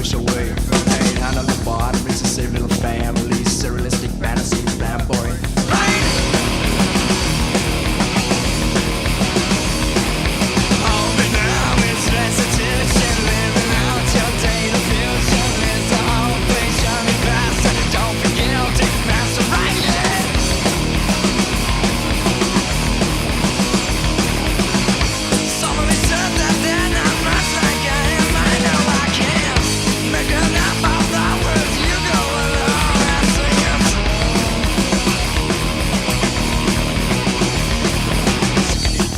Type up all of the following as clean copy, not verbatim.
push away. Pain hand on the bottom, it's a safe little family. Surrealistic fantasy, flamboyant. Hold me now, it's restitution. Living out your data fusion. It's the whole thing, show me faster. Don't be guilty, master right here. Somebody said that they're not much like I am. I know I can make enough of the words you go along and sing a song.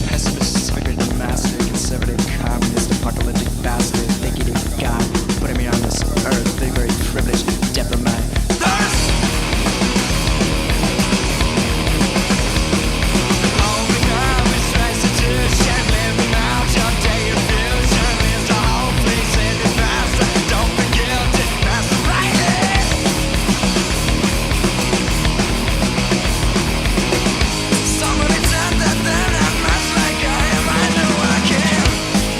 Pessimist, hypocrite, master, conservative, communist, apocalyptic bastard. Think it ain't God, putting me on this earth. They very privileged, depth of my thirst. Only now is restitution. Living out your day of fusion. Is the whole place in the past. Don't be guilty, that's right here. Somebody said that they're not much like I am. I know I can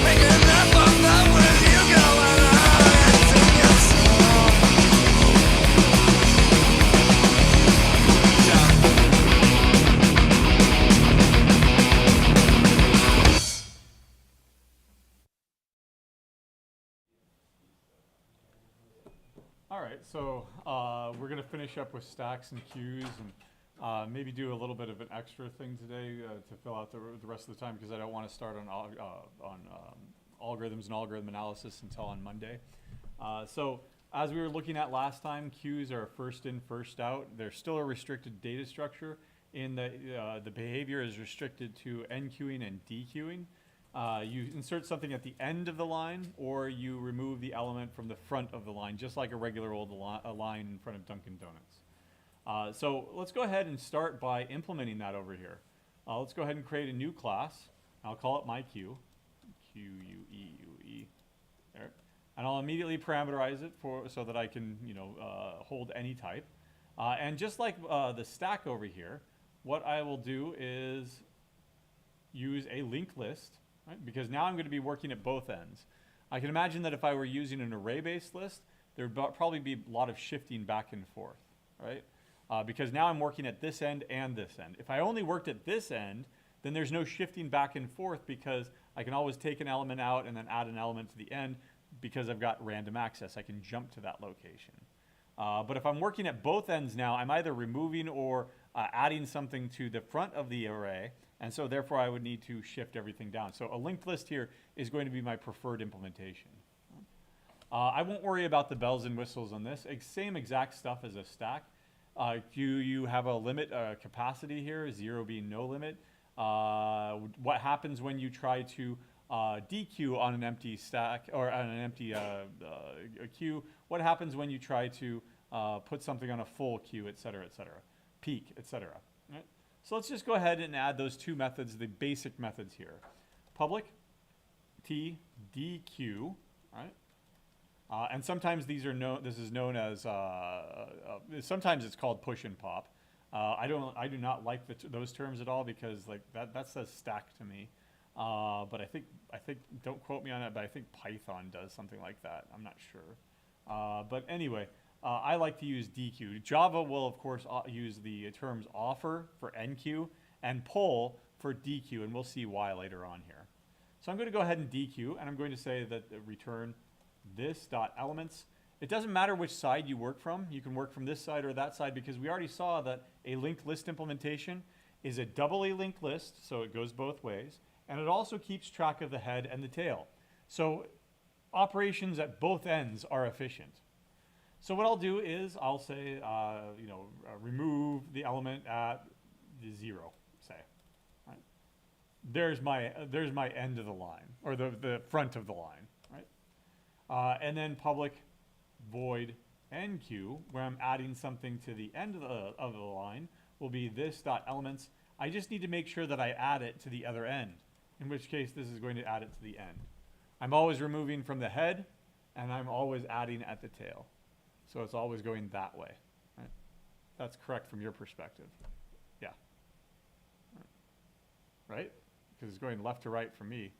make enough of the words you go along and sing your song. All right, so we're going to finish up with stacks and queues and maybe do a little bit of an extra thing today to fill out the rest of the time because I don't want to start on algorithms and algorithm analysis until on Monday. So as we were looking at last time, queues are first in, first out. They're still a restricted data structure in that the behavior is restricted to enqueuing and dequeuing. You insert something at the end of the line, or you remove the element from the front of the line, just like a regular old line in front of Dunkin' Donuts. So let's go ahead and start by implementing that over here. Let's go ahead and create a new class. I'll call it myQueue, Q-U-E-U-E, there. And I'll immediately parameterize it so that I can, hold any type. And just like the stack over here, what I will do is use a linked list. Right? Because now I'm going to be working at both ends. I can imagine that if I were using an array-based list, there would probably be a lot of shifting back and forth, right? Because now I'm working at this end and this end. If I only worked at this end, then there's no shifting back and forth because I can always take an element out and then add an element to the end because I've got random access. I can jump to that location. But if I'm working at both ends now, I'm either removing or adding something to the front of the array, and so therefore I would need to shift everything down. So a linked list here is going to be my preferred implementation. I won't worry about the bells and whistles on this. Same exact stuff as a stack. You have a limit capacity here, 0 being no limit. What happens when you try to dequeue on an empty stack or on an empty queue? What happens when you try to put something on a full queue, et cetera, peak, et cetera. Right? So let's just go ahead and add those two methods, the basic methods here. Public T dequeue, right? And sometimes these are this is known as, sometimes it's called push and pop. I do not like those terms at all because like that says stack to me. But I think, don't quote me on it, but I think Python does something like that. I'm not sure. But anyway, I like to use dequeue. Java will, of course, use the terms offer for enqueue and pull for dequeue, and we'll see why later on here. So I'm going to go ahead and dequeue, and I'm going to say that return this dot elements. It doesn't matter which side you work from. You can work from this side or that side because we already saw that a linked list implementation is a doubly linked list, so it goes both ways, and it also keeps track of the head and the tail. So operations at both ends are efficient. So what I'll do is I'll say, remove the element at the 0, say. Right? There's my end of the line, or the front of the line, right? And then public void enqueue, where I'm adding something to the end of the line, will be this dot elements. I just need to make sure that I add it to the other end, in which case this is going to add it to the end. I'm always removing from the head, and I'm always adding at the tail. So it's always going that way, right? That's correct from your perspective. Yeah. Right? Because it's going left to right from me.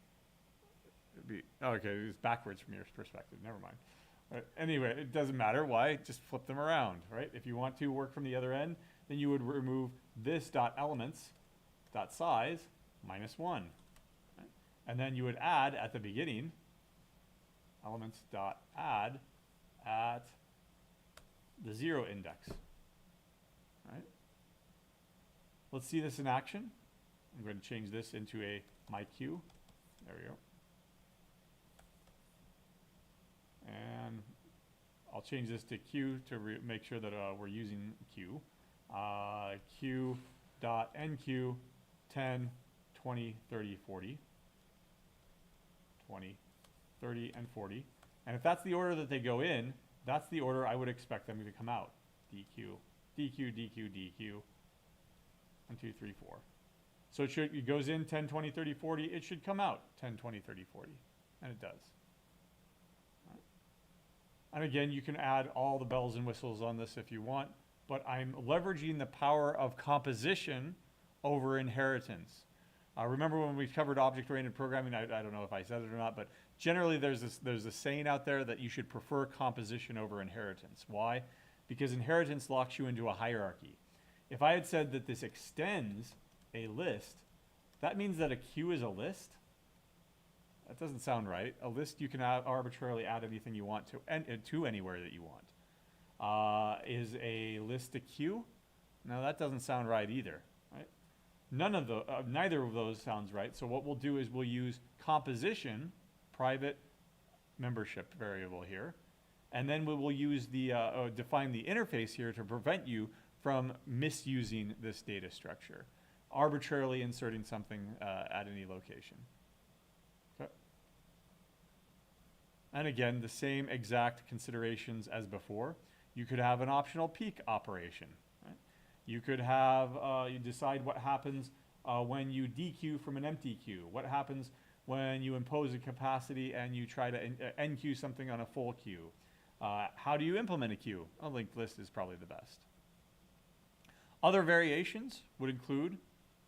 It'd be, oh, okay, it's backwards from your perspective. Never mind. Anyway, it doesn't matter. Why? Just flip them around, right? If you want to work from the other end, then you would remove this dot elements dot size minus 1. Right? And then you would add at the beginning elements dot add at the 0 index. Right? Let's see this in action. I'm going to change this into a my queue. There we go. And I'll change this to queue to make sure that we're using queue. Queue dot enqueue 10, 20, 30, 40. 20, 30, and 40. And if that's the order that they go in, that's the order I would expect them to come out. DQ, DQ, DQ, DQ. 1, 2, 3, 4. So it goes in 10, 20, 30, 40. It should come out 10, 20, 30, 40. And it does. Right. And again, you can add all the bells and whistles on this if you want, but I'm leveraging the power of composition over inheritance. Remember when we covered object-oriented programming, I don't know if I said it or not, but generally there's a saying out there that you should prefer composition over inheritance. Why? Because inheritance locks you into a hierarchy. If I had said that this extends a list, that means that a queue is a list? That doesn't sound right. A list, you can arbitrarily add anything you want to anywhere that you want. Is a list a queue? No, that doesn't sound right either. Right? Neither of those sounds right. So what we'll do is we'll use composition, private membership variable here, and then we will use the define the interface here to prevent you from misusing this data structure, arbitrarily inserting something at any location. Okay. And again, the same exact considerations as before. You could have an optional peek operation. Right? You could have, you decide what happens when you dequeue from an empty queue. What happens when you impose a capacity and you try to enqueue something on a full queue. How do you implement a queue? A linked list is probably the best. Other variations would include,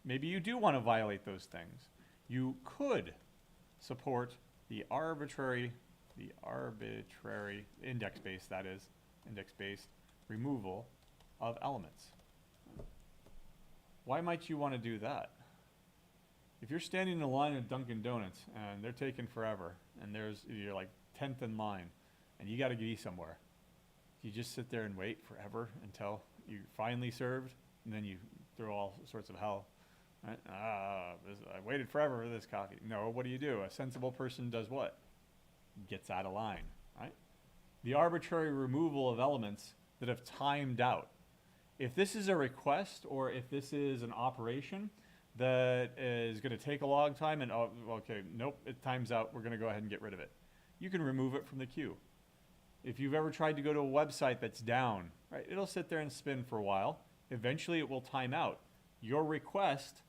maybe you do want to violate those things. You could support the arbitrary index-based, that is, index-based removal of elements. Why might you want to do that? If you're standing in a line at Dunkin' Donuts and they're taking forever, and you're like 10th in line, and you got to be somewhere, you just sit there and wait forever until you're finally served, and then you throw all sorts of hell. Right? I waited forever for this coffee. No, what do? A sensible person does what? Gets out of line, right? The arbitrary removal of elements that have timed out. If this is a request or if this is an operation that is going to take a long time and, oh, okay, nope, it times out, we're going to go ahead and get rid of it. You can remove it from the queue. If you've ever tried to go to a website that's down, right, it'll sit there and spin for a while. Eventually it will time out. Your request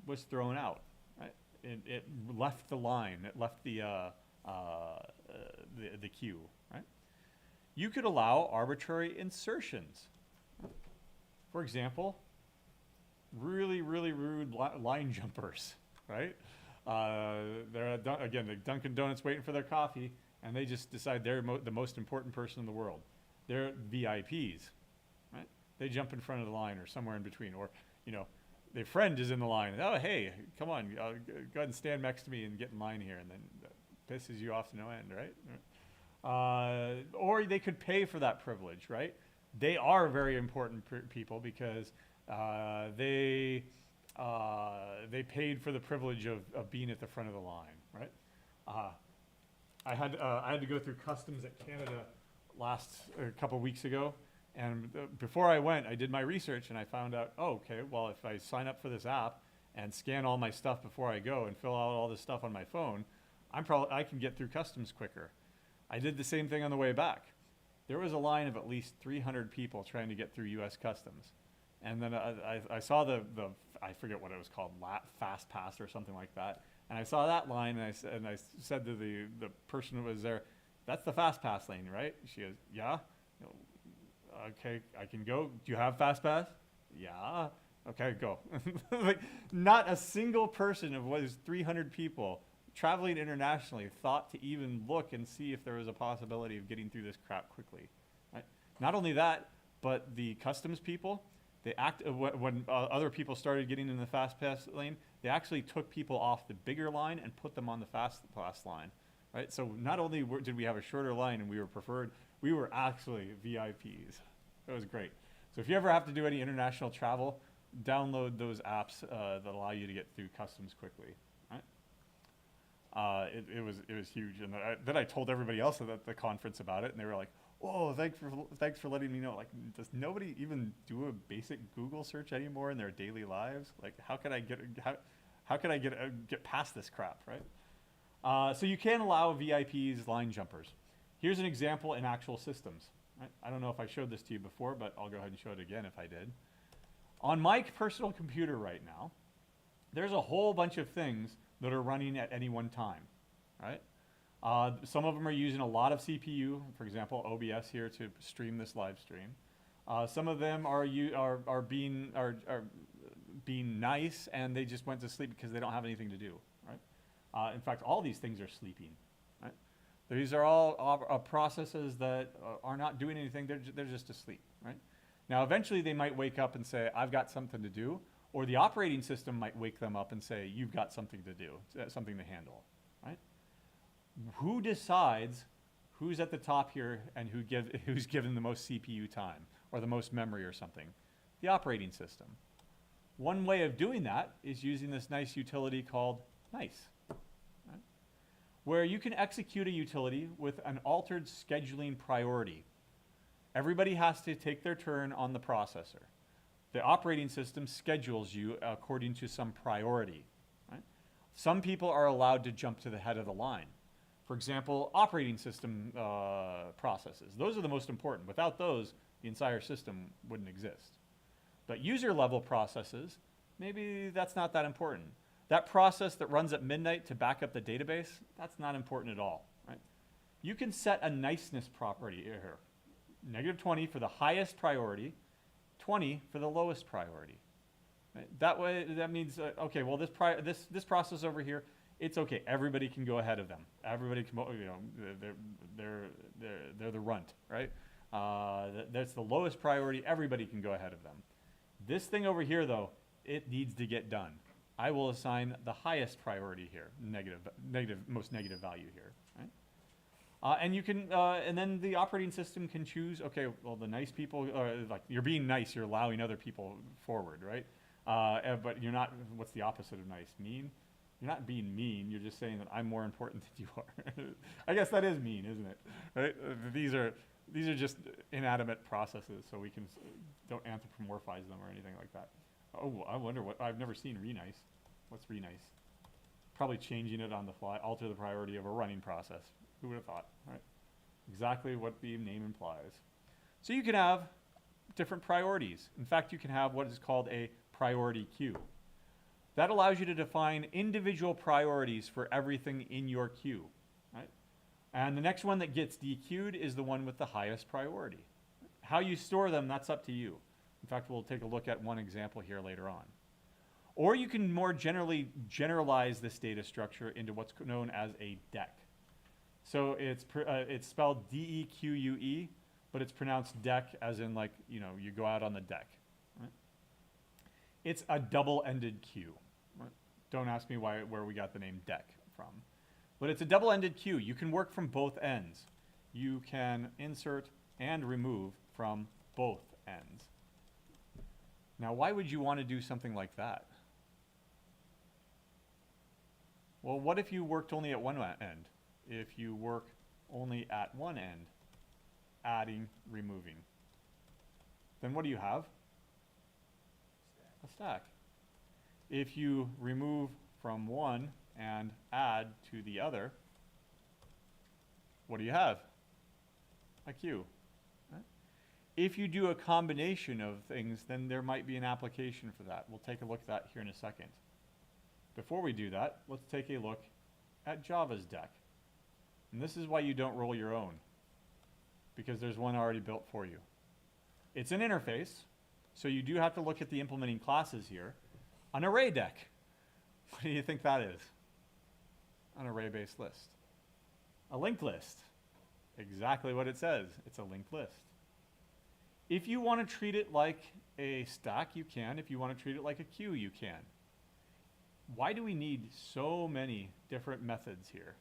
was thrown out. Right? It left the line. It left the queue. Right? You could allow arbitrary insertions. For example, really, really rude line jumpers. Right? They're again, the Dunkin' Donuts waiting for their coffee, and they just decide they're the most important person in the world. They're VIPs. Right? They jump in front of the line or somewhere in between, or their friend is in the line. Oh, hey, come on, go ahead and stand next to me and get in line here, and then pisses you off to no end, right? Or they could pay for that privilege, right? They are very important people because they paid for the privilege of being at the front of the line, right? I had to go through customs at Canada a couple weeks ago. And before I went, I did my research and I found out, oh, okay, well, if I sign up for this app and scan all my stuff before I go and fill out all this stuff on my phone, I can get through customs quicker. I did the same thing on the way back. There was a line of at least 300 people trying to get through U.S. Customs. And then I saw I forget what it was called, Fast Pass or something like that. And I saw that line and I said to the person who was there, that's the Fast Pass lane, right? She goes, yeah. Okay, I can go. Do you have FastPass? Yeah. Okay, go. Like, not a single person of what is 300 people traveling internationally thought to even look and see if there was a possibility of getting through this crap quickly. Right? Not only that, but the customs people, they when other people started getting in the fast pass lane, they actually took people off the bigger line and put them on the fast pass line. Right? So not only did we have a shorter line and we were preferred, we were actually VIPs. It was great. So if you ever have to do any international travel, download those apps that allow you to get through customs quickly. Right? It was huge, and then I told everybody else at the conference about it, and they were like, "Oh, thanks for letting me know." Like, does nobody even do a basic Google search anymore in their daily lives? Like, how can I get past this crap, right? So you can allow VIPs line jumpers. Here's an example in actual systems. Right? I don't know if I showed this to you before, but I'll go ahead and show it again if I did. On my personal computer right now, there's a whole bunch of things that are running at any one time, right? Some of them are using a lot of CPU, for example, OBS here to stream this live stream. Some of them are being nice, and they just went to sleep because they don't have anything to do, right? In fact, all these things are sleeping, right? These are all processes that are not doing anything. They're just asleep, right? Now, eventually they might wake up and say, I've got something to do, or the operating system might wake them up and say, you've got something to do, something to handle, right? Who decides who's at the top here and who's given the most CPU time or the most memory or something? The operating system. One way of doing that is using this nice utility called nice, right? Where you can execute a utility with an altered scheduling priority. Everybody has to take their turn on the processor. The operating system schedules you according to some priority, right? Some people are allowed to jump to the head of the line. For example, operating system processes. Those are the most important. Without those, the entire system wouldn't exist. But user level processes, maybe that's not that important. That process that runs at midnight to back up the database, that's not important at all, right? You can set a niceness property here. -20 for the highest priority, 20 for the lowest priority. Right? That way, that means, okay, well, this process over here, it's okay. Everybody can go ahead of them. Everybody can, you know, they're the runt, right? That's the lowest priority. Everybody can go ahead of them. This thing over here, though, it needs to get done. I will assign the highest priority here, most negative value here, right? And you can, and then the operating system can choose, okay, well, the nice people, like you're being nice, you're allowing other people forward, right? But you're not, what's the opposite of nice? Mean? You're not being mean, you're just saying that I'm more important than you are. I guess that is mean, isn't it? Right? These are just inanimate processes, so we don't anthropomorphize them or anything like that. Oh, I wonder I've never seen renice. What's renice? Probably changing it on the fly, alter the priority of a running process. Who would have thought, right? Exactly what the name implies. So you can have different priorities. In fact, you can have what is called a priority queue. That allows you to define individual priorities for everything in your queue, right? And the next one that gets dequeued is the one with the highest priority. How you store them, that's up to you. In fact, we'll take a look at one example here later on. Or you can more generalize this data structure into what's known as a DEQ. So it's spelled D-E-Q-U-E, but it's pronounced DEQ as in, like, you know, you go out on the deck. Right? It's a double-ended queue. Right? Don't ask me where we got the name DEQ from. But it's a double-ended queue. You can work from both ends. You can insert and remove from both ends. Now, why would you want to do something like that? Well, what if you worked only at one end? If you work only at one end, adding, removing, then what do you have? A stack. If you remove from one and add to the other, what do you have? A queue. Right? If you do a combination of things, then there might be an application for that. We'll take a look at that here in a second. Before we do that, let's take a look at Java's DEQ. And this is why you don't roll your own, because there's one already built for you. It's an interface, so you do have to look at the implementing classes here. An array DEQ. What do you think that is? an array-based list? A linked list. Exactly what it says. It's a linked list. If you want to treat it like a stack, you can. If you want to treat it like a queue, you can. Why do we need so many different methods here?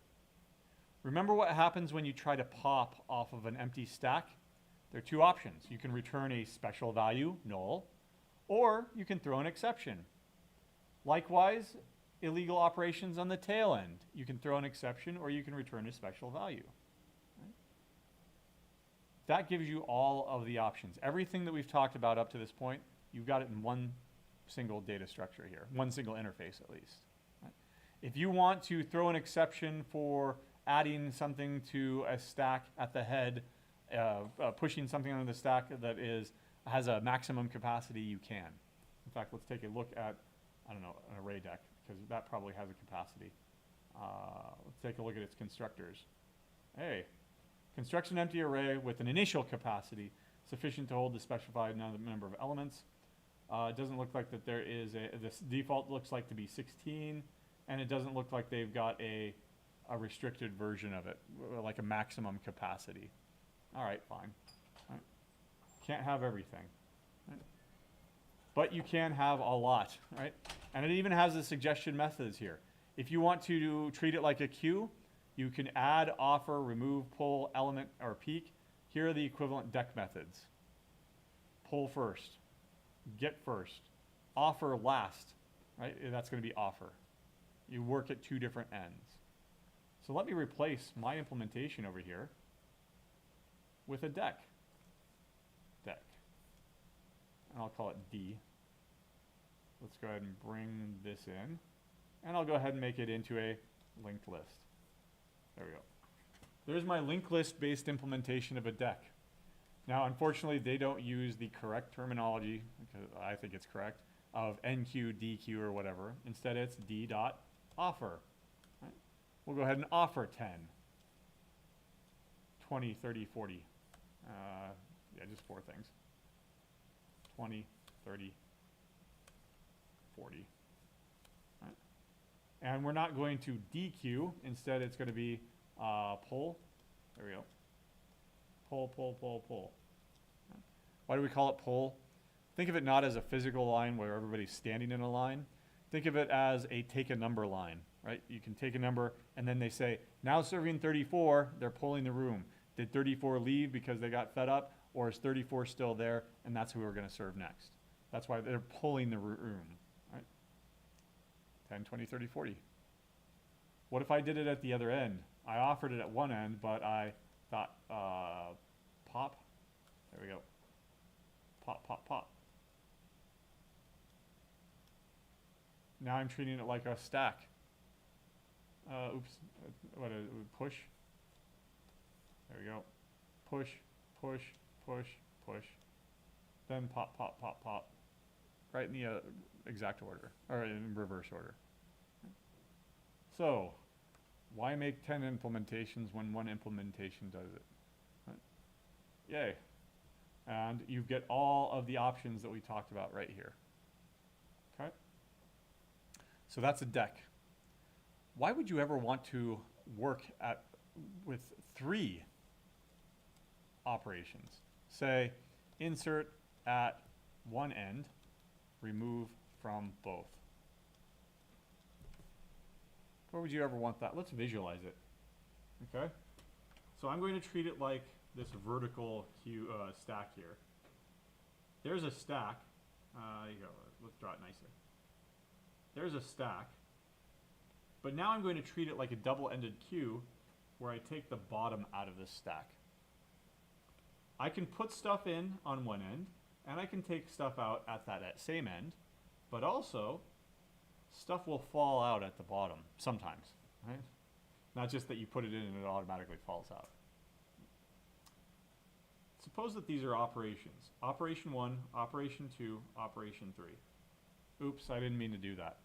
Remember what happens when you try to pop off of an empty stack? There are two options. You can return a special value, null, or you can throw an exception. Likewise, illegal operations on the tail end. You can throw an exception or you can return a special value. Right? That gives you all of the options. Everything that we've talked about up to this point, you've got it in one single data structure here, one single interface at least. Right? If you want to throw an exception for adding something to a stack at the head, pushing something onto the stack that has a maximum capacity, you can. In fact, let's take a look at, I don't know, an array deck, because that probably has a capacity. Let's take a look at its constructors. Hey, constructs an empty array with an initial capacity sufficient to hold the specified number of elements. It doesn't look like that there is this default looks like to be 16, and it doesn't look like they've got a restricted version of it, like a maximum capacity. All right, fine. All right. Can't have everything. Right? But you can have a lot, right? And it even has the suggestion methods here. If you want to treat it like a queue, you can add, offer, remove, pull, element, or peek. Here are the equivalent deck methods. Pull first, get first, offer last, right? That's going to be offer. You work at two different ends. So let me replace my implementation over here with a deck. And I'll call it D. Let's go ahead and bring this in. And I'll go ahead and make it into a linked list. There we go. There's my linked list based implementation of a deck. Now, unfortunately, they don't use the correct terminology, because I think it's correct, of NQ, DQ, or whatever. Instead, it's D.offer. Right? We'll go ahead and offer 10, 20, 30, 40. Yeah, just four things. 20, 30, 40. Right? And we're not going to DQ. Instead, it's going to be pull. There we go. Pull, pull, pull, pull. Right? Why do we call it pull? Think of it not as a physical line where everybody's standing in a line. Think of it as a take a number line, right? You can take a number, and then they say, now serving 34, they're pulling the room. Did 34 leave because they got fed up, or is 34 still there, and that's who we're going to serve next? That's why they're pulling the room, right? 10, 20, 30, 40. What if I did it at the other end? I offered it at one end, but I thought, pop. There we go. Pop, pop, pop. Now I'm treating it like a stack. Oops. Push. There we go. Push, push, push, push. Then pop, pop, pop, pop. Right in the exact order, or in reverse order. So, why make 10 implementations when one implementation does it? Right? Yay. And you get all of the options that we talked about right here. Okay? So that's a deck. Why would you ever want to work with 3 operations? Say, insert at one end, remove from both. Where would you ever want that? Let's visualize it. Okay? So I'm going to treat it like this vertical stack here. There's a stack. You go. Let's draw it nicely. There's a stack. But now I'm going to treat it like a double-ended queue where I take the bottom out of this stack. I can put stuff in on one end, and I can take stuff out at that same end, but also stuff will fall out at the bottom sometimes, right? Not just that you put it in and it automatically falls out. Suppose that these are operations. Operation 1, Operation 2, Operation 3. Oops, I didn't mean to do that.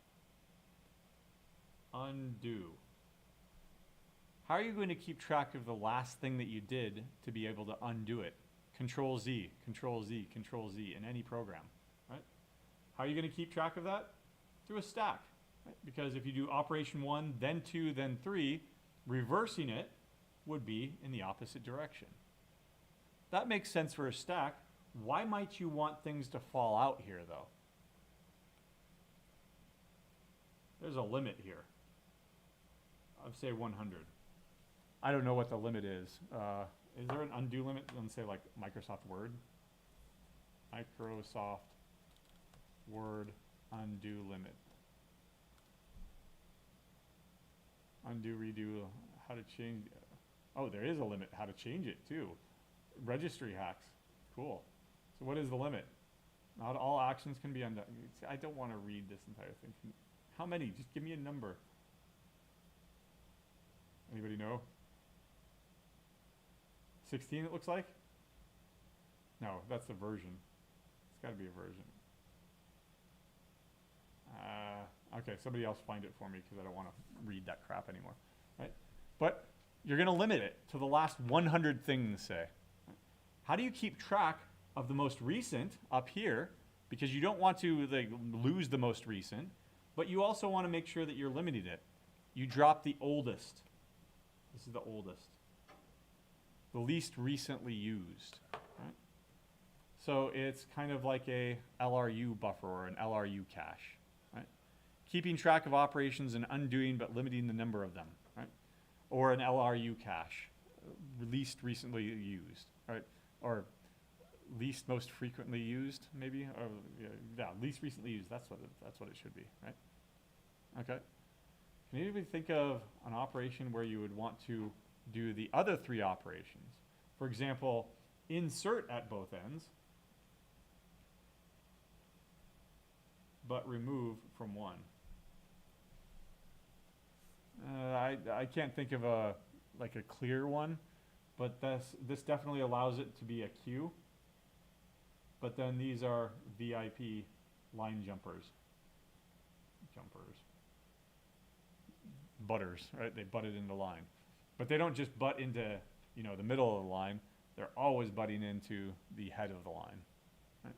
Undo. How are you going to keep track of the last thing that you did to be able to undo it? Control Z, Control Z, Control Z in any program, right? How are you going to keep track of that? Through a stack, right? Because if you do operation 1, then 2, then 3, reversing it would be in the opposite direction. That makes sense for a stack. Why might you want things to fall out here, though? There's a limit here of, say, 100. I don't know what the limit is. Is there an undo limit on, say, like Microsoft Word? Microsoft Word undo limit. Undo, redo, how to change. Oh, there is a limit, how to change it, too. Registry hacks. Cool. So what is the limit? Not all actions can be undone. I don't want to read this entire thing. How many? Just give me a number. Anybody know? 16 it looks like? No, that's the version. It's got to be a version. Okay, somebody else find it for me because I don't want to read that crap anymore. Right? But you're going to limit it to the last 100 things, say. How do you keep track of the most recent up here? Because you don't want to lose the most recent, but you also want to make sure that you're limiting it. You drop the oldest. This is the oldest. The least recently used. Right? So it's kind of like a LRU buffer or an LRU cache. Right? Keeping track of operations and undoing but limiting the number of them. Right? Or an LRU cache, least recently used. Right? Or least most frequently used, maybe? Or, yeah, least recently used. That's what it should be. Right? Okay. Can anybody think of an operation where you would want to do the other 3 operations? For example, insert at both ends, but remove from one. I can't think of a clear one, but this definitely allows it to be a queue. But then these are VIP line jumpers. Butters, right? They butt it into line. But they don't just butt into, the middle of the line. They're always butting into the head of the line. Right?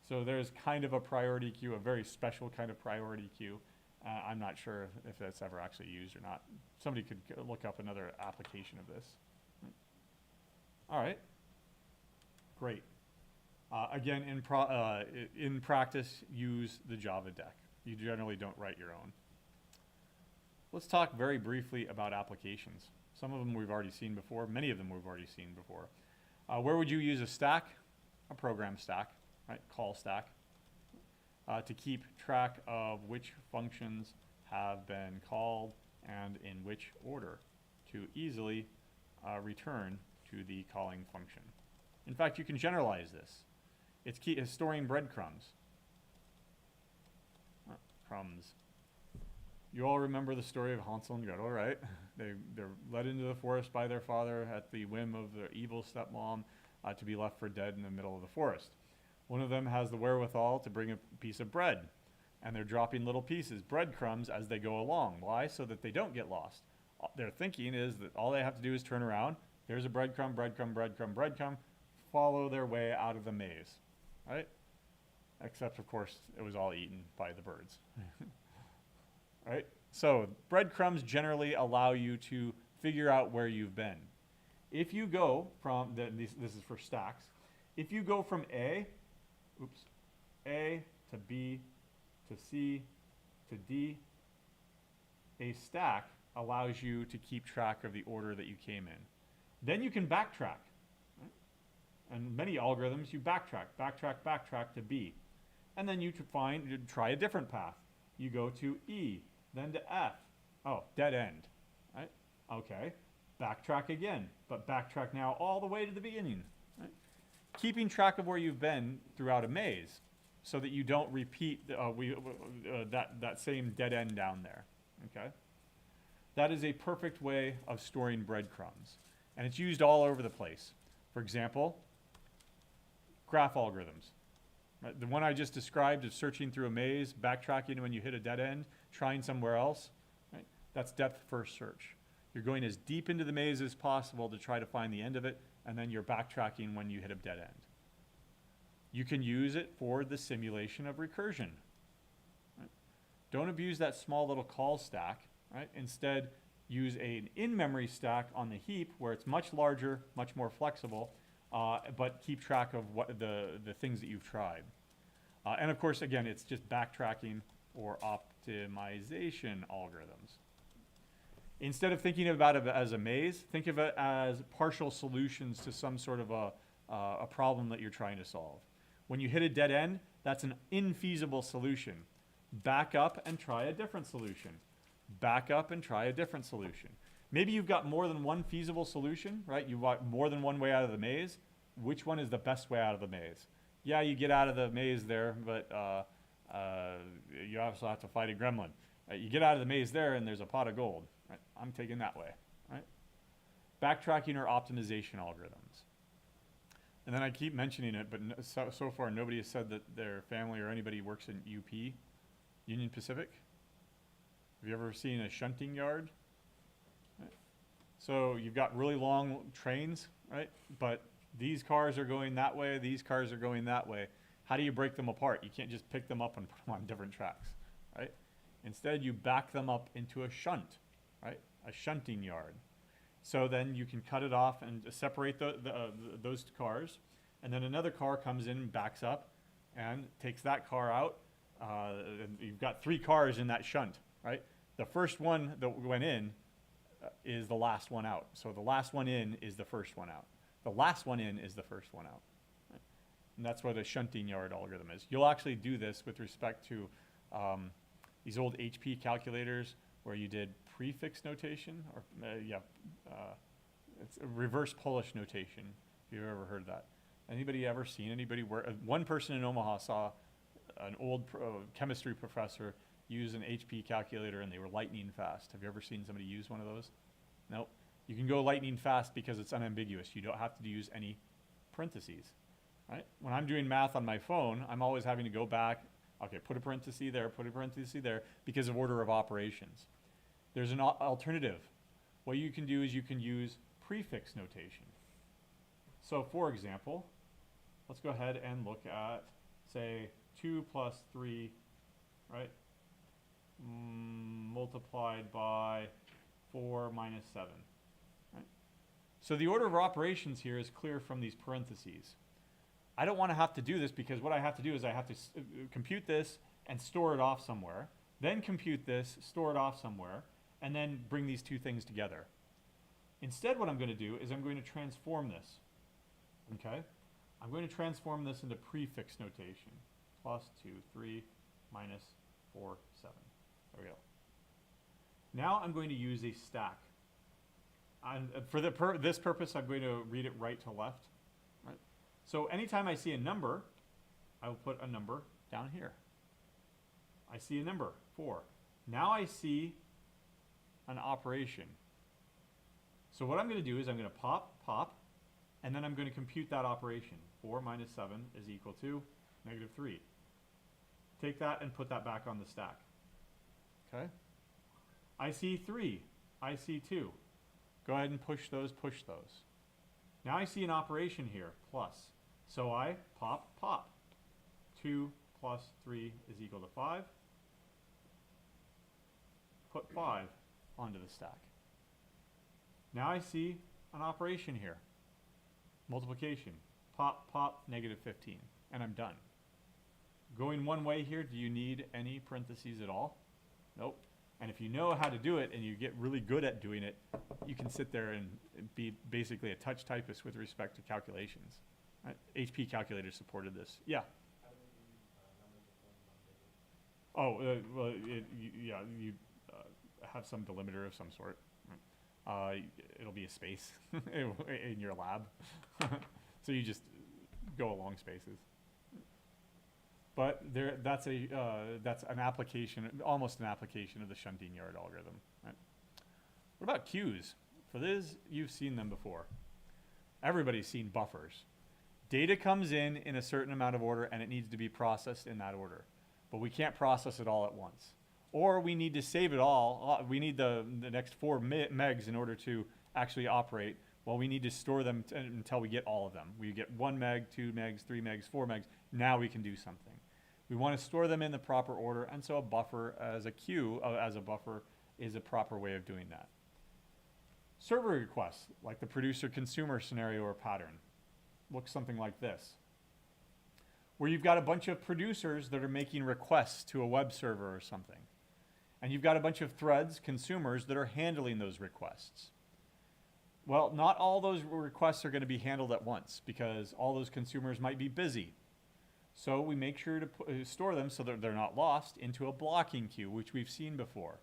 So there's kind of a priority queue, a very special kind of priority queue. I'm not sure if that's ever actually used or not. Somebody could look up another application of this. Right? All right. Great. Again, in practice, use the Java deck. You generally don't write your own. Let's talk very briefly about applications. Some of them we've already seen before. Many of them we've already seen before. Where would you use a stack? A program stack, right? Call stack. To keep track of which functions have been called and in which order to easily return to the calling function. In fact, you can generalize this. It's key is storing breadcrumbs. Crumbs. You all remember the story of Hansel and Gretel, right? They're led into the forest by their father at the whim of their evil stepmom to be left for dead in the middle of the forest. One of them has the wherewithal to bring a piece of bread, and they're dropping little pieces, breadcrumbs, as they go along. Why? So that they don't get lost. Their thinking is that all they have to do is turn around. Here's a breadcrumb, breadcrumb, breadcrumb, breadcrumb. Follow their way out of the maze, right? Except, of course, it was all eaten by the birds. Right? So breadcrumbs generally allow you to figure out where you've been. If you go from, this is for stacks, if you go from A to B to C to D, a stack allows you to keep track of the order that you came in. Then you can backtrack. Right? And many algorithms, you backtrack to B. And then you try a different path. You go to E, then to F. Oh, dead end, right? Okay, backtrack again, but backtrack now all the way to the beginning, right? Keeping track of where you've been throughout a maze so that you don't repeat that same dead end down there, okay? That is a perfect way of storing breadcrumbs, and it's used all over the place. For example, graph algorithms. Right? The one I just described of searching through a maze, backtracking when you hit a dead end, trying somewhere else, right? That's depth first search. You're going as deep into the maze as possible to try to find the end of it, and then you're backtracking when you hit a dead end. You can use it for the simulation of recursion. Right? Don't abuse that small little call stack, right? Instead, use an in-memory stack on the heap where it's much larger, much more flexible, but keep track of what the things that you've tried. And of course, again, it's just backtracking or optimization algorithms. Instead of thinking about it as a maze, think of it as partial solutions to some sort of a problem that you're trying to solve. When you hit a dead end, that's an infeasible solution. Back up and try a different solution. Back up and try a different solution. Maybe you've got more than one feasible solution, right? You've got more than one way out of the maze. Which one is the best way out of the maze? Yeah, you get out of the maze there, but you also have to fight a gremlin. You get out of the maze there and there's a pot of gold. Right? I'm taking that way, right? Backtracking or optimization algorithms. And then I keep mentioning it, but so far nobody has said that their family or anybody works in UP, Union Pacific. Have you ever seen a shunting yard? Right. So you've got really long trains, right? But these cars are going that way, these cars are going that way. How do you break them apart? You can't just pick them up and put them on different tracks, right? Instead, you back them up into a shunt, right? A shunting yard. So then you can cut it off and separate those cars, and then another car comes in and backs up and takes that car out. And you've got 3 cars in that shunt, right? The first one that went in is the last one out. So the last one in is the first one out. The last one in is the first one out. Right? And that's what a shunting yard algorithm is. You'll actually do this with respect to these old HP calculators where you did prefix notation, or it's a reverse Polish notation, if you've ever heard that. Anybody ever seen anybody where, one person in Omaha saw an old chemistry professor use an HP calculator and they were lightning fast. Have you ever seen somebody use one of those? Nope. You can go lightning fast because it's unambiguous. You don't have to use any parentheses, right? When I'm doing math on my phone, I'm always having to go back, okay, put a parenthesis there, put a parenthesis there, because of order of operations. There's an alternative. What you can do is you can use prefix notation. So for example, let's go ahead and look at, say, 2 plus 3, right, multiplied by 4 minus 7. Right? So the order of operations here is clear from these parentheses. I don't want to have to do this because what I have to do is I have to compute this and store it off somewhere, then compute this, store it off somewhere, and then bring these two things together. Instead, what I'm going to do is I'm going to transform this. Okay? I'm going to transform this into prefix notation. Plus 2, 3, minus 4, 7. There we go. Now I'm going to use a stack. And for this purpose, I'm going to read it right to left. Right? So anytime I see a number, I will put a number down here. I see a number, 4. Now I see an operation. So what I'm going to do is I'm going to pop, and then I'm going to compute that operation. 4 minus 7 is equal to negative 3. Take that and put that back on the stack. Okay? I see 3. I see 2. Go ahead and push those. Now I see an operation here, plus. So I pop. 2 plus 3 is equal to 5. Put 5 onto the stack. Now I see an operation here. Multiplication. Pop, negative 15. And I'm done. Going one way here, do you need any parentheses at all? Nope. And if you know how to do it and you get really good at doing it, you can sit there and be basically a touch typist with respect to calculations. Right? HP calculators supported this. Yeah. Oh, well, you have some delimiter of some sort. It'll be a space in your lab. So you just go along spaces. But that's an application, almost an application of the shunting yard algorithm. Right? What about queues? For this, you've seen them before. Everybody's seen buffers. Data comes in a certain amount of order, and it needs to be processed in that order. But we can't process it all at once. Or we need to save it all. We need the next 4 megs in order to actually operate. Well, we need to store them until we get all of them. We get 1 meg, 2 megs, 3 megs, 4 megs. Now we can do something. We want to store them in the proper order, and so a buffer as a queue, as a buffer, is a proper way of doing that. Server requests, like the producer-consumer scenario or pattern, looks something like this, where you've got a bunch of producers that are making requests to a web server or something. And you've got a bunch of threads, consumers, that are handling those requests. Well, not all those requests are going to be handled at once because all those consumers might be busy. So we make sure to store them so that they're not lost into a blocking queue, which we've seen before.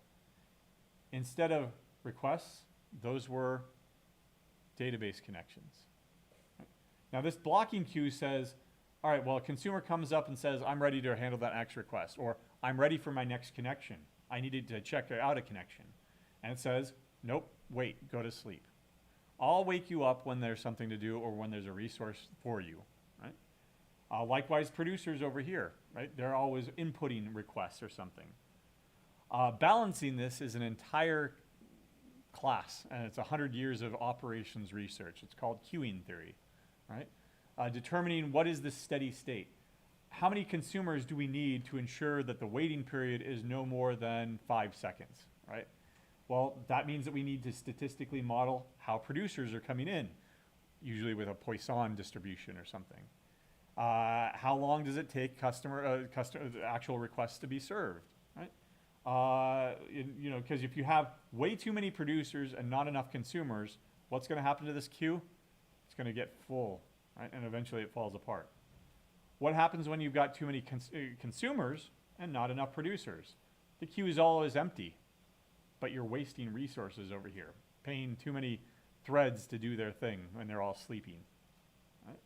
Instead of requests, those were database connections. Now this blocking queue says, all right, well, a consumer comes up and says, I'm ready to handle that next request, or I'm ready for my next connection. I needed to check out a connection. And it says, nope, wait, go to sleep. I'll wake you up when there's something to do or when there's a resource for you, right? Likewise, producers over here, right? They're always inputting requests or something. Balancing this is an entire class, and it's 100 years of operations research. It's called queuing theory, right? Determining what is the steady state. How many consumers do we need to ensure that the waiting period is no more than 5 seconds, right? Well, that means that we need to statistically model how producers are coming in, usually with a Poisson distribution or something. How long does it take actual requests to be served, right? You know, because if you have way too many producers and not enough consumers, what's going to happen to this queue? It's going to get full, right? And eventually it falls apart. What happens when you've got too many consumers and not enough producers? The queue is always empty, but you're wasting resources over here, paying too many threads to do their thing when they're all sleeping. Right?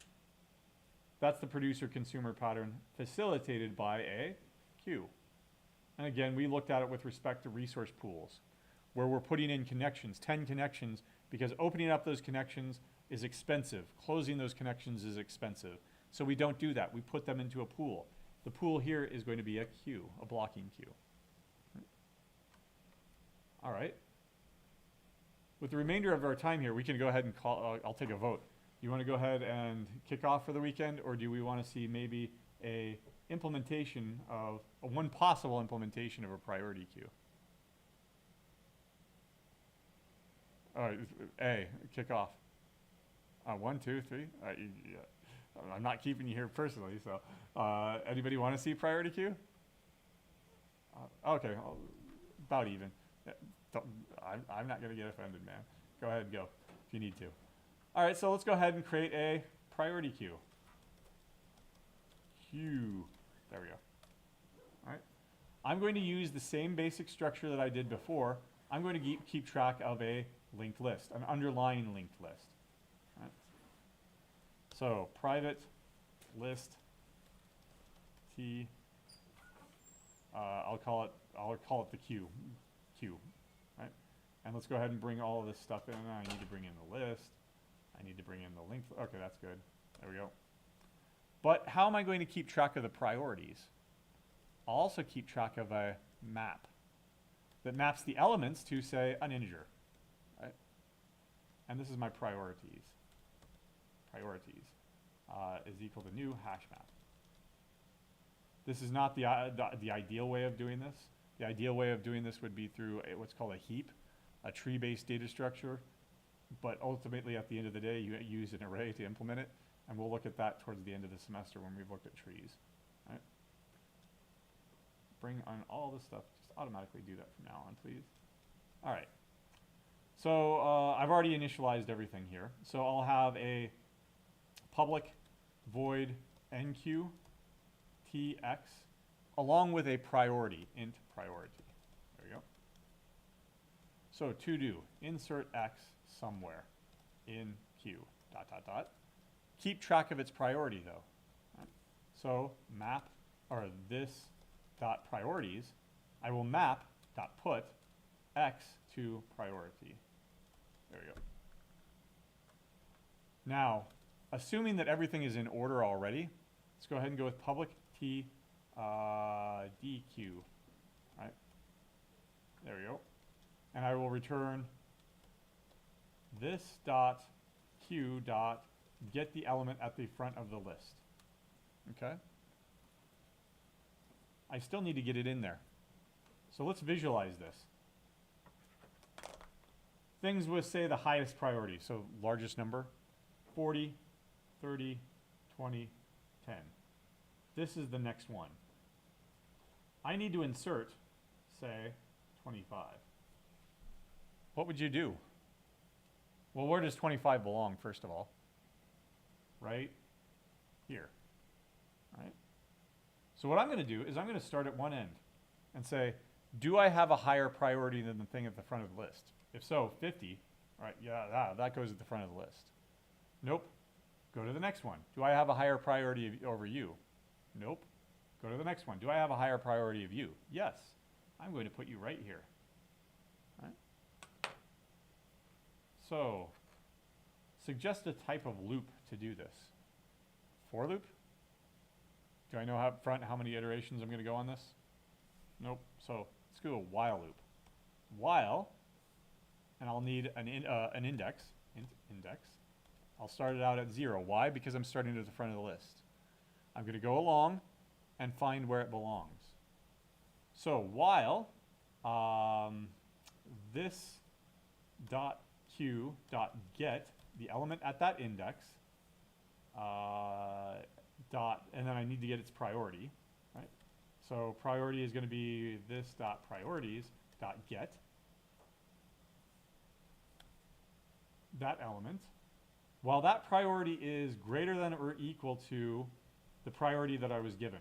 That's the producer-consumer pattern facilitated by a queue. And again, we looked at it with respect to resource pools, where we're putting in connections, 10 connections, because opening up those connections is expensive. Closing those connections is expensive. So we don't do that. We put them into a pool. The pool here is going to be a queue, a blocking queue. All right. With the remainder of our time here, we can go ahead and call, I'll take a vote. You want to go ahead and kick off for the weekend, or do we want to see maybe a implementation of, one possible implementation of a priority queue? All right, A, kick off. 1, 2, 3. Yeah. I'm not keeping you here personally, so anybody want to see priority queue? Okay, about even. I'm not going to get offended, man. Go ahead and go if you need to. All right, so let's go ahead and create a priority queue. Queue. There we go. All right. I'm going to use the same basic structure that I did before. I'm going to keep track of a linked list, an underlying linked list. All right. So private list T. I'll call it the queue. Right? And let's go ahead and bring all of this stuff in. I need to bring in the list. I need to bring in the link. Okay, that's good. There we go. But how am I going to keep track of the priorities? I'll also keep track of a map that maps the elements to, say, an integer. Right? And this is my priorities. Priorities is equal to new hash map. This is not the ideal way of doing this. The ideal way of doing this would be through what's called a heap, a tree-based data structure. But ultimately, at the end of the day, you use an array to implement it. And we'll look at that towards the end of the semester when we've looked at trees. Right? Bring on all this stuff. Just automatically do that from now on, please. All right. So I've already initialized everything here. So I'll have a public void enqueue tx along with a priority, int priority. There we go. So to do, insert x somewhere in queue, ... Keep track of its priority though. Right? So map, or this dot priorities, I will map dot put x to priority. There we go. Now, assuming that everything is in order already, let's go ahead and go with public t dq. Right? There we go. And I will return this dot q dot get the element at the front of the list. Okay? I still need to get it in there. So let's visualize this. Things with, say, the highest priority, so largest number, 40, 30, 20, 10. This is the next one. I need to insert, say, 25. What would you do? Well, where does 25 belong, first of all? Right here. Right? So what I'm going to do is I'm going to start at one end and say, do I have a higher priority than the thing at the front of the list? If so, 50. All right, yeah, that goes at the front of the list. Nope. Go to the next one. Do I have a higher priority over you? Nope. Go to the next one. Do I have a higher priority of you? Yes. I'm going to put you right here. All right? So, suggest a type of loop to do this. For loop? Do I know up front how many iterations I'm going to go on this? Nope. So let's do a while loop. While, and I'll need an index. Index. I'll start it out at 0. Why? Because I'm starting at the front of the list. I'm going to go along and find where it belongs. So while this dot q dot get the element at that index dot, and then I need to get its priority, right? So priority is going to be this dot priorities dot get that element. While that priority is greater than or equal to the priority that I was given.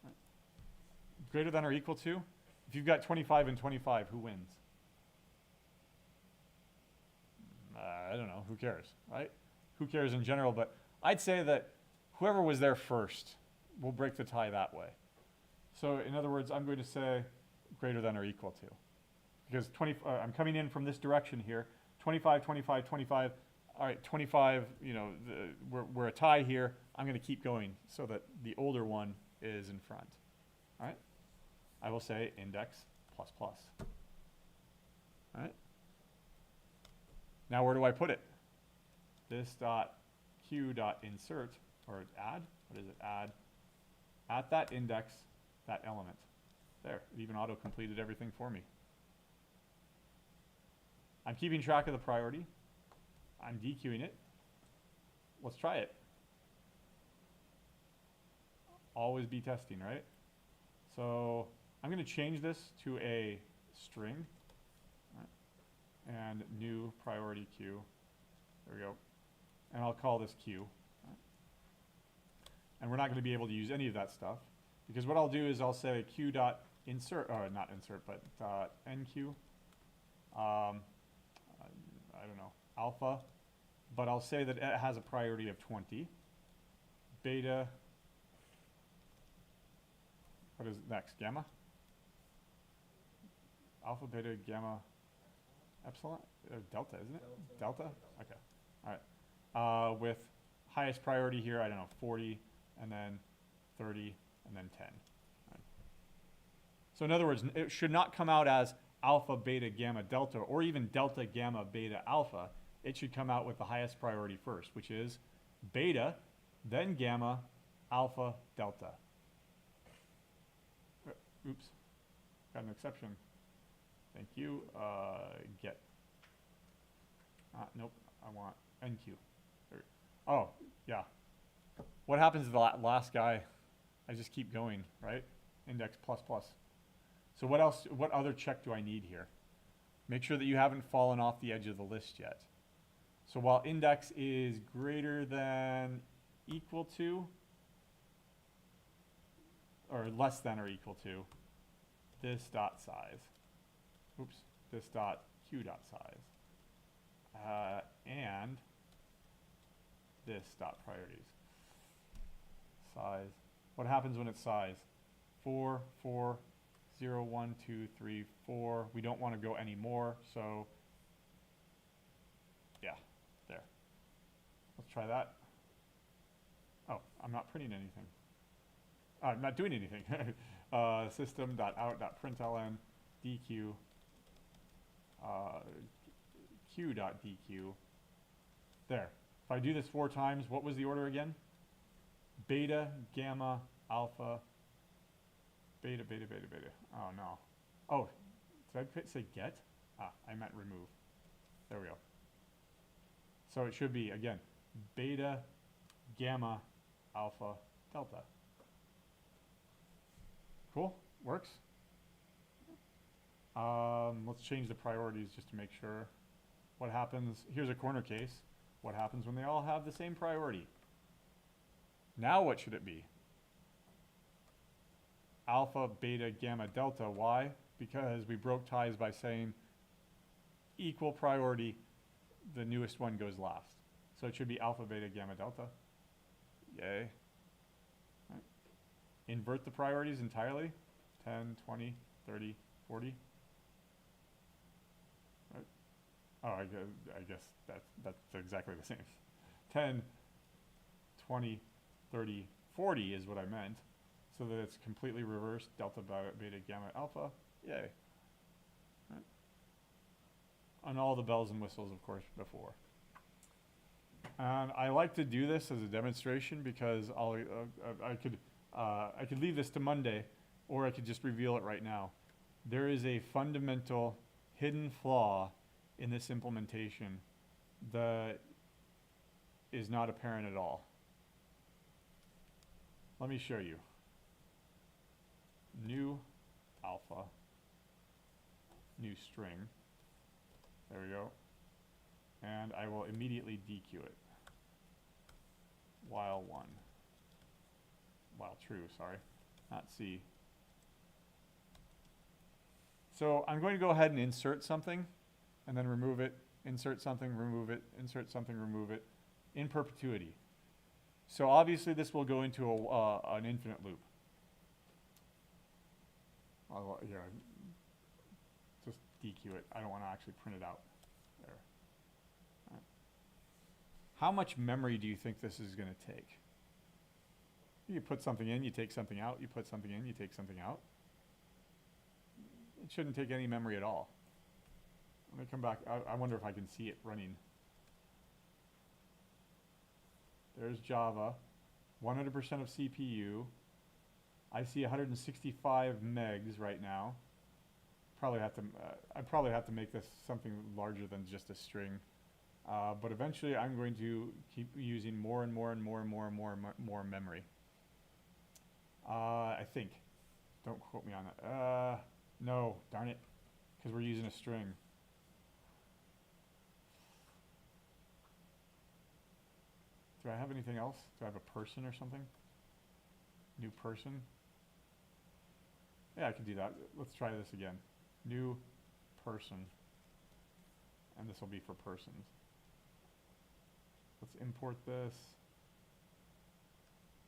Right? Greater than or equal to? If you've got 25 and 25, who wins? I don't know. Who cares, right? Who cares in general? But I'd say that whoever was there first will break the tie that way. So in other words, I'm going to say greater than or equal to. Because I'm coming in from this direction here. 25, 25, 25. All right, 25, you know, we're a tie here. I'm going to keep going so that the older one is in front. All right? I will say index plus plus. All right? Now where do I put it? This dot q dot insert, or add, what is it, add, at that index, that element. There, it even auto-completed everything for me. I'm keeping track of the priority. I'm dequeuing it. Let's try it. Always be testing, right? So I'm going to change this to a string. Right? And new priority queue. There we go. And I'll call this queue. Right? And we're not going to be able to use any of that stuff. Because what I'll do is I'll say q dot insert, or not insert, but nq. I don't know, alpha, but I'll say that it has a priority of 20. Beta, what is next, gamma? Alpha, beta, gamma, epsilon, delta, isn't it? Delta? Okay, all right. With highest priority here, I don't know, 40, and then 30, and then 10. Right. So in other words, it should not come out as alpha, beta, gamma, delta, or even delta, gamma, beta, alpha. It should come out with the highest priority first, which is beta, then gamma, alpha, delta. Oops, got an exception. Thank you. Get. Nope, I want NQ. Oh, yeah. What happens to the last guy? I just keep going, right? Index plus plus. So what else, what other check do I need here? Make sure that you haven't fallen off the edge of the list yet. So while index is greater than equal to, or less than or equal to, this dot size. Oops, this dot q dot size. And this dot priorities. Size. What happens when it's size? 4, 4, 0, 1, 2, 3, 4. We don't want to go any more, so yeah, there. Let's try that. Oh, I'm not printing anything. I'm not doing anything. System.out.println dq q.dq. There. If I do this 4 times, what was the order again? Beta, gamma, alpha, beta, beta, beta, beta. Oh no. Oh, did I say get? Ah, I meant remove. There we go. So it should be, again, beta, gamma, alpha, delta. Cool, works. Let's change the priorities just to make sure. What happens, here's a corner case. What happens when they all have the same priority? Now what should it be? Alpha, beta, gamma, delta. Why? Because we broke ties by saying equal priority, the newest one goes last. So it should be alpha, beta, gamma, delta. Yay. Right. Invert the priorities entirely. 10, 20, 30, 40. Right. Oh, I guess that's exactly the same. 10, 20, 30, 40 is what I meant. So that it's completely reversed, delta, beta, gamma, alpha. Yay. Right. And all the bells and whistles, of course, before. And I like to do this as a demonstration because I could leave this to Monday, or I could just reveal it right now. There is a fundamental hidden flaw in this implementation that is not apparent at all. Let me show you. New alpha, new string. There we go. And I will immediately dequeue it. While true, sorry, not C. So I'm going to go ahead and insert something and then remove it, insert something, remove it, insert something, remove it in perpetuity. So obviously this will go into an infinite loop. Here, just dequeue it. I don't want to actually print it out. There. Right. How much memory do you think this is going to take? You put something in, you take something out, you put something in, you take something out. It shouldn't take any memory at all. Let me come back. I wonder if I can see it running. There's Java, 100% of CPU. I see 165 megs right now. Probably have to. I probably have to make this something larger than just a string. But eventually, I'm going to keep using more and more and more and more and more memory. I think. Don't quote me on that. No, darn it, because we're using a string. Do I have anything else? Do I have a person or something? New person? Yeah, I could do that. Let's try this again. New person. And this will be for persons. Let's import this.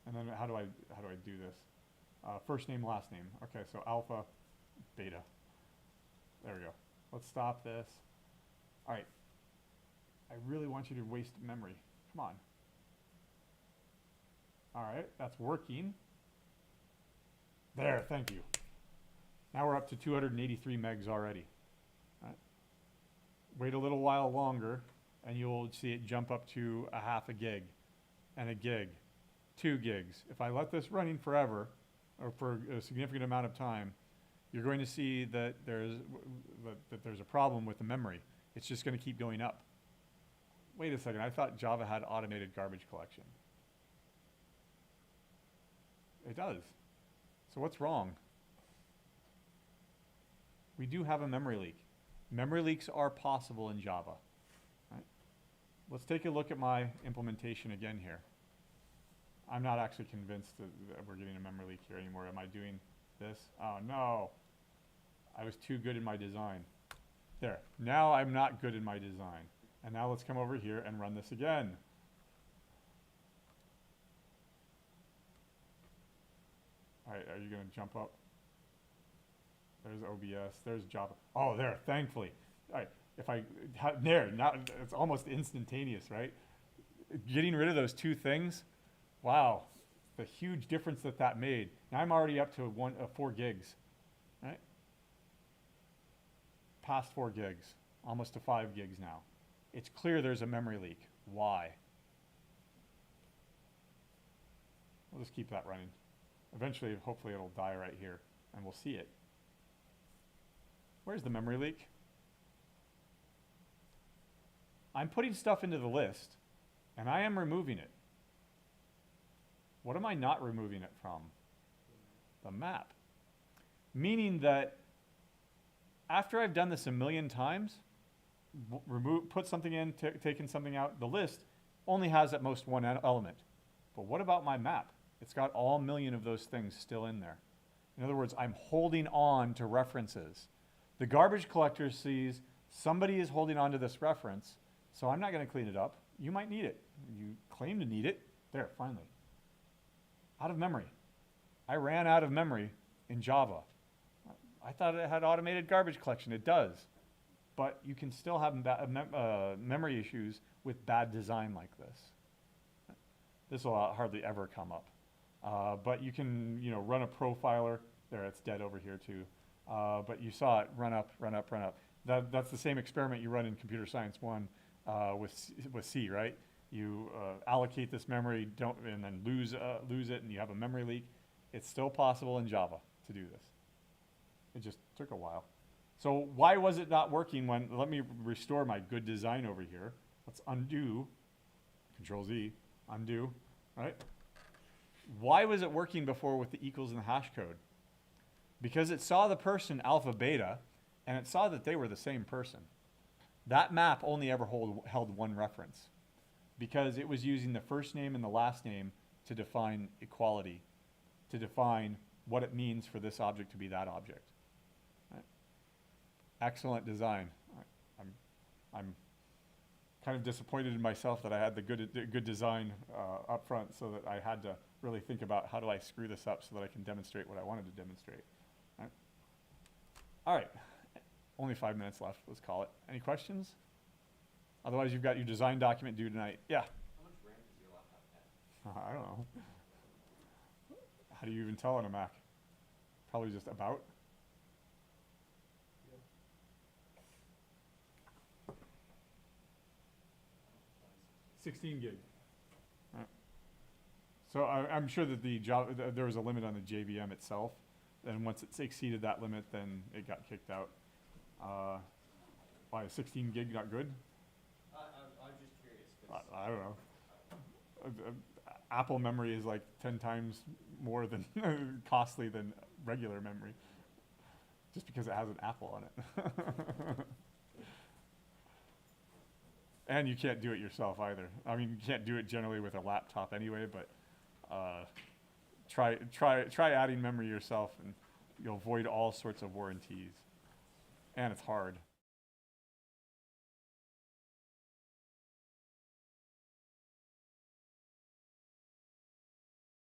And then how do I do this? First name, last name. Okay, so alpha, beta. There we go. Let's stop this. All right. I really want you to waste memory. Come on. All right, that's working. There, thank you. Now we're up to 283 megs already. All right. Wait a little while longer, and you'll see it jump up to a half a gig, and a gig, 2 gigs. If I let this running forever, or for a significant amount of time, you're going to see that there's a problem with the memory. It's just going to keep going up. Wait a second, I thought Java had automated garbage collection. It does. So what's wrong? We do have a memory leak. Memory leaks are possible in Java. Right? Let's take a look at my implementation again here. I'm not actually convinced that we're getting a memory leak here anymore. Am I doing this? Oh no. I was too good in my design. There. Now I'm not good in my design. And now let's come over here and run this again. All right, are you going to jump up? There's OBS. There's Java. Oh, there, thankfully. All right, if I, there, now it's almost instantaneous, right? Getting rid of those 2 things, wow, the huge difference that made. Now I'm already up to 4 gigs, right? Past 4 gigs, almost to 5 gigs now. It's clear there's a memory leak. Why? We'll just keep that running. Eventually, hopefully it'll die right here. and we'll see it. Where's the memory leak? I'm putting stuff into the list, and I am removing it. What am I not removing it from? The map. Meaning that after I've done this a million times, put something in, taken something out, the list only has at most one element. But what about my map? It's got all million of those things still in there. In other words, I'm holding on to references. The garbage collector sees somebody is holding on to this reference, so I'm not going to clean it up. You might need it. You claim to need it. There, finally. Out of memory. I ran out of memory in Java. I thought it had automated garbage collection. It does. But you can still have memory issues with bad design like this. This will hardly ever come up. But you can, run a profiler. There, it's dead over here too. But you saw it run up, run up, run up. That's the same experiment you run in Computer Science 1 with C, right? You allocate this memory, and then lose it, and you have a memory leak. It's still possible in Java to do this. It just took a while. So why was it not working when, let me restore my good design over here. Let's undo, Control Z, undo, right? Why was it working before with the equals and the hash code? Because it saw the person alpha beta, and it saw that they were the same person. That map only ever held one reference, because it was using the first name and the last name to define equality, to define what it means for this object to be that object. Right? Excellent design. I'm kind of disappointed in myself that I had the good design up front, so that I had to really think about how do I screw this up so that I can demonstrate what I wanted to demonstrate. Right? All right, only 5 minutes left. Let's call it. Any questions? Otherwise, you've got your design document due tonight. Yeah. How much RAM does your laptop have? I don't know. How do you even tell on a Mac? Probably just about. 16 gig. Right. So I'm sure that the Java, there was a limit on the JVM itself, and once it exceeded that limit, then it got kicked out. Why, 16 gig not good? I'm just curious. I don't know. Apple memory is like 10 times more than costly than regular memory, just because it has an Apple on it. And you can't do it yourself either. I mean, you can't do it generally with a laptop anyway, but try adding memory yourself, and you'll avoid all sorts of warranties. And it's hard.